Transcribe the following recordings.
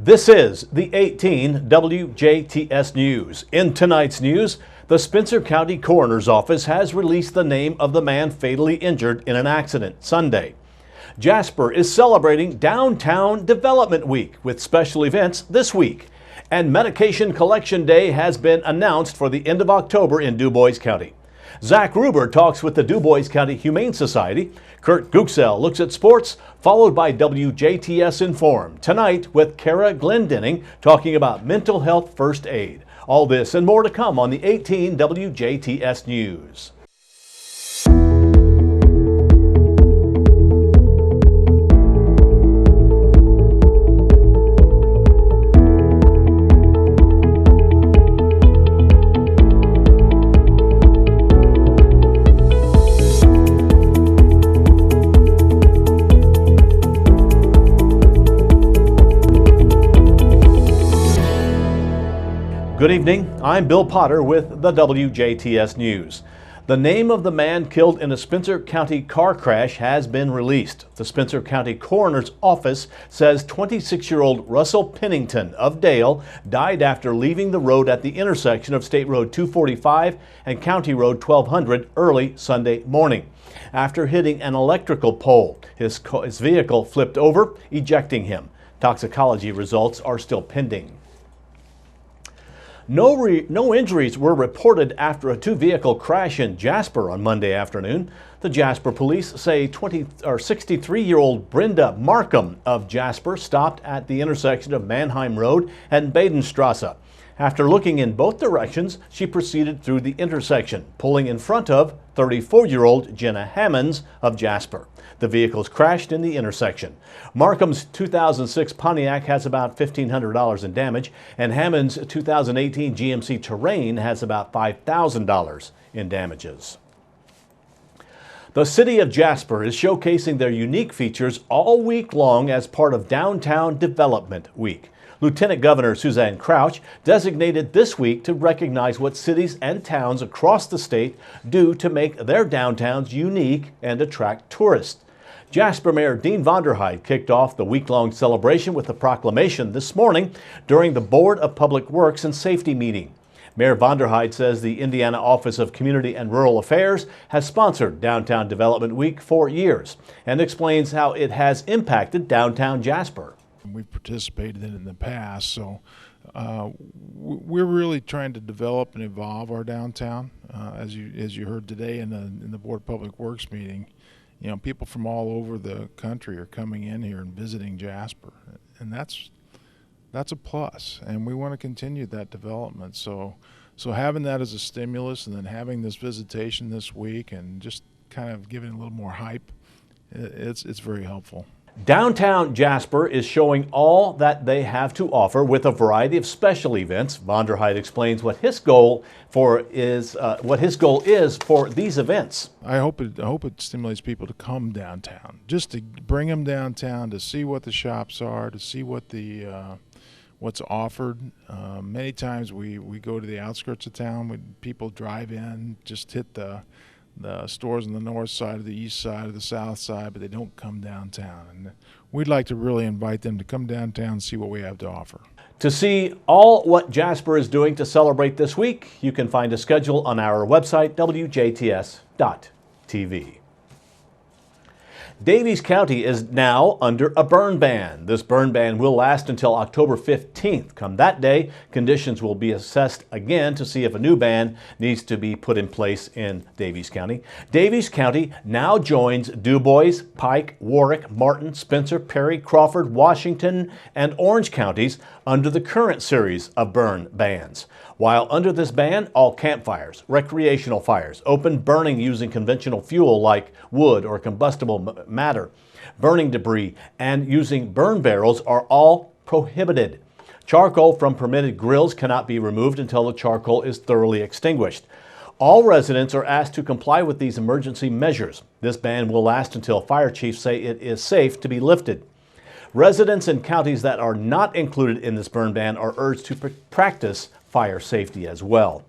This is the 18 WJTS News. In tonight's news, the Spencer County Coroner's Office has released the name of the man fatally injured in an accident Sunday. Jasper is celebrating Downtown Development Week with special events this week. And Medication Collection Day has been announced for the end of October in DuBois County. Zach Ruber talks with the DuBois County Humane Society. Kurt Guxell looks at sports, followed by WJTS Informed. Tonight with Kara Glendenning talking about mental health first aid. All this and more to come on the 18 WJTS News. Good evening, I'm Bill Potter with the WJTS News. The name of the man killed in a Spencer County car crash has been released. The Spencer County Coroner's Office says 26-year-old Russell Pennington of Dale died after leaving the road at the intersection of State Road 245 and County Road 1200 early Sunday morning. After hitting an electrical pole, his vehicle flipped over, ejecting him. Toxicology results are still pending. No injuries were reported after a two-vehicle crash in Jasper on Monday afternoon. The Jasper police say 63-year-old Brenda Markham of Jasper stopped at the intersection of Mannheim Road and Badenstrasse. After looking in both directions, she proceeded through the intersection, pulling in front of 34-year-old Jenna Hammonds of Jasper. The vehicles crashed in the intersection. Markham's 2006 Pontiac has about $1,500 in damage, and Hammond's 2018 GMC Terrain has about $5,000 in damages. The city of Jasper is showcasing their unique features all week long as part of Downtown Development Week. Lieutenant Governor Suzanne Crouch designated this week to recognize what cities and towns across the state do to make their downtowns unique and attract tourists. Jasper Mayor Dean Vonderheide kicked off the week-long celebration with a proclamation this morning during the Board of Public Works and Safety meeting. Mayor Vonderheide says the Indiana Office of Community and Rural Affairs has sponsored Downtown Development Week for years and explains how it has impacted downtown Jasper. We've participated in it in the past, so we're really trying to develop and evolve our downtown. As you heard today in the Board of Public Works meeting, you know, people from all over the country are coming in here and visiting Jasper, and that's a plus. And we want to continue that development. So having that as a stimulus, and then having this visitation this week, and just kind of giving it a little more hype, it's very helpful. Downtown Jasper is showing all that they have to offer with a variety of special events. Vonderheide explains what his goal is for these events. I hope it stimulates people to come downtown, just to bring them downtown to see what the shops are, to see what what's offered. Many times we go to the outskirts of town when people drive in, just hit the stores on the north side, or the east side, or the south side, but they don't come downtown. And we'd like to really invite them to come downtown and see what we have to offer. To see all what Jasper is doing to celebrate this week, you can find a schedule on our website, WJTS.tv. Daviess County is now under a burn ban. This burn ban will last until October 15th. Come that day, conditions will be assessed again to see if a new ban needs to be put in place in Daviess County. Daviess County now joins DuBois, Pike, Warwick, Martin, Spencer, Perry, Crawford, Washington, and Orange counties under the current series of burn bans. While under this ban, all campfires, recreational fires, open burning using conventional fuel like wood or combustible matter, burning debris, and using burn barrels are all prohibited. Charcoal from permitted grills cannot be removed until the charcoal is thoroughly extinguished. All residents are asked to comply with these emergency measures. This ban will last until fire chiefs say it is safe to be lifted. Residents in counties that are not included in this burn ban are urged to practice fire safety as well.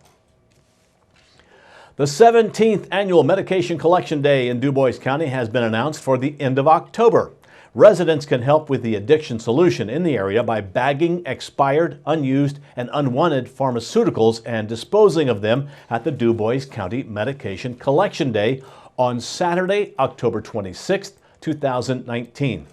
The 17th annual Medication Collection Day in DuBois County has been announced for the end of October. Residents can help with the addiction solution in the area by bagging expired, unused, and unwanted pharmaceuticals and disposing of them at the DuBois County Medication Collection Day on Saturday, October 26, 2019.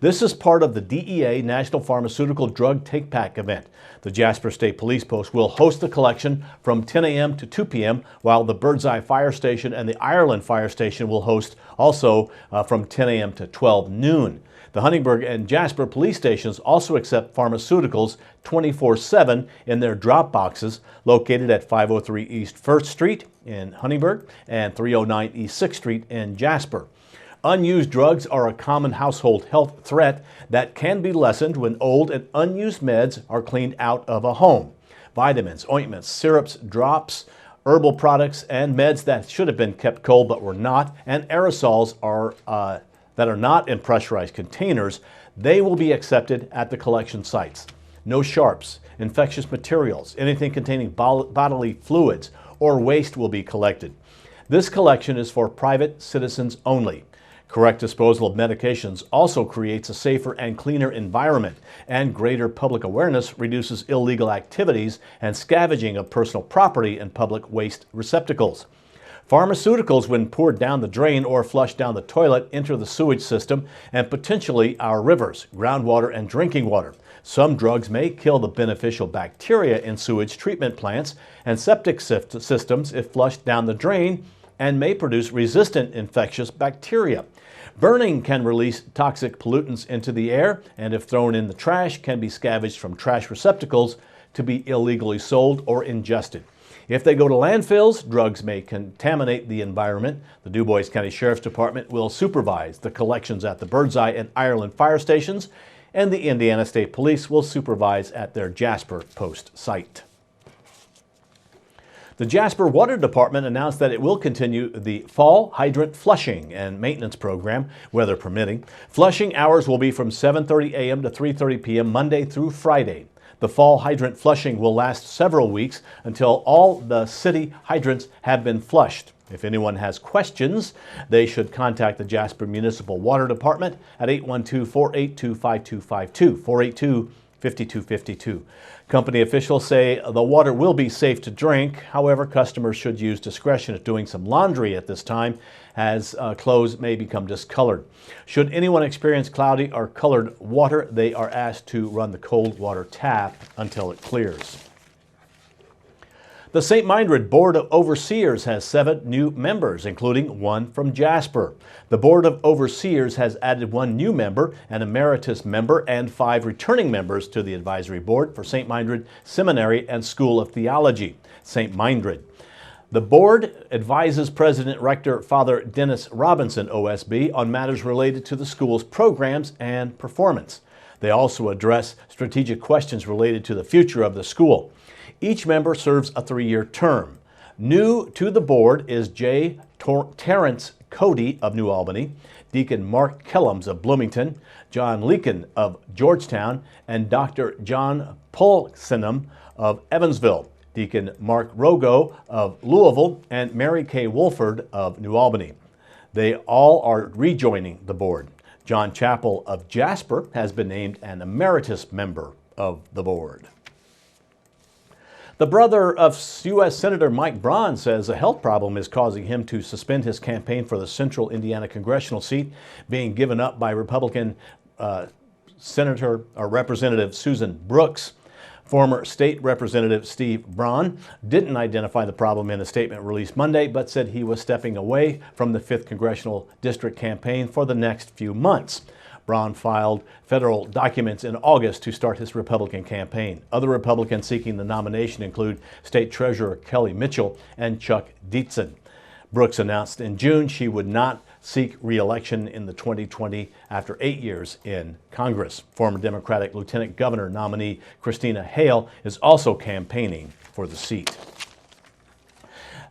This is part of the DEA National Pharmaceutical Drug Take Back event. The Jasper State Police Post will host the collection from 10 a.m. to 2 p.m., while the Birdseye Fire Station and the Ireland Fire Station will host also from 10 a.m. to 12 noon. The Huntingburg and Jasper police stations also accept pharmaceuticals 24/7 in their drop boxes located at 503 East 1st Street in Huntingburg and 309 East 6th Street in Jasper. Unused drugs are a common household health threat that can be lessened when old and unused meds are cleaned out of a home. Vitamins, ointments, syrups, drops, herbal products, and meds that should have been kept cold but were not, and aerosols that are not in pressurized containers, they will be accepted at the collection sites. No sharps, infectious materials, anything containing bodily fluids, or waste will be collected. This collection is for private citizens only. Correct disposal of medications also creates a safer and cleaner environment, and greater public awareness reduces illegal activities and scavenging of personal property and public waste receptacles. Pharmaceuticals, when poured down the drain or flushed down the toilet, enter the sewage system and potentially our rivers, groundwater, and drinking water. Some drugs may kill the beneficial bacteria in sewage treatment plants and septic systems if flushed down the drain, and may produce resistant infectious bacteria. Burning can release toxic pollutants into the air, and if thrown in the trash, can be scavenged from trash receptacles to be illegally sold or ingested. If they go to landfills, drugs may contaminate the environment. The DuBois County Sheriff's Department will supervise the collections at the Birdseye and Ireland fire stations, and the Indiana State Police will supervise at their Jasper Post site. The Jasper Water Department announced that it will continue the fall hydrant flushing and maintenance program, weather permitting. Flushing hours will be from 7:30 a.m. to 3:30 p.m. Monday through Friday. The fall hydrant flushing will last several weeks until all the city hydrants have been flushed. If anyone has questions, they should contact the Jasper Municipal Water Department at 812-482-5252, 482-5252. Company officials say the water will be safe to drink. However, customers should use discretion if doing some laundry at this time, as clothes may become discolored. Should anyone experience cloudy or colored water, they are asked to run the cold water tap until it clears. The St. Meinrad Board of Overseers has 7 new members, including one from Jasper. The Board of Overseers has added 1 new member, an emeritus member, and 5 returning members to the advisory board for St. Meinrad Seminary and School of Theology, St. Meinrad. The board advises President Rector Father Dennis Robinson, OSB, on matters related to the school's programs and performance. They also address strategic questions related to the future of the school. Each member serves a 3-year term. New to the board is J. Terrence Cody of New Albany, Deacon Mark Kellums of Bloomington, John Leakin of Georgetown, and Dr. John Pulsenham of Evansville, Deacon Mark Rogo of Louisville, and Mary Kay Wolford of New Albany. They all are rejoining the board. John Chappell of Jasper has been named an emeritus member of the board. The brother of U.S. Senator Mike Braun says a health problem is causing him to suspend his campaign for the Central Indiana congressional seat, being given up by Republican Senator or Representative Susan Brooks. Former State Representative Steve Braun didn't identify the problem in a statement released Monday, but said he was stepping away from the 5th Congressional District campaign for the next few months. Braun filed federal documents in August to start his Republican campaign. Other Republicans seeking the nomination include State Treasurer Kelly Mitchell and Chuck Dietzen. Brooks announced in June she would not seek re-election in the 2020 after 8 years in Congress. Former Democratic Lieutenant Governor nominee Christina Hale is also campaigning for the seat.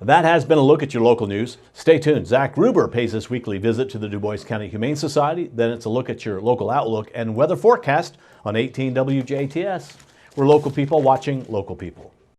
That has been a look at your local news. Stay tuned. Zach Gruber pays his weekly visit to the DuBois County Humane Society. Then it's a look at your local outlook and weather forecast on 18 WJTS. We're local people watching local people.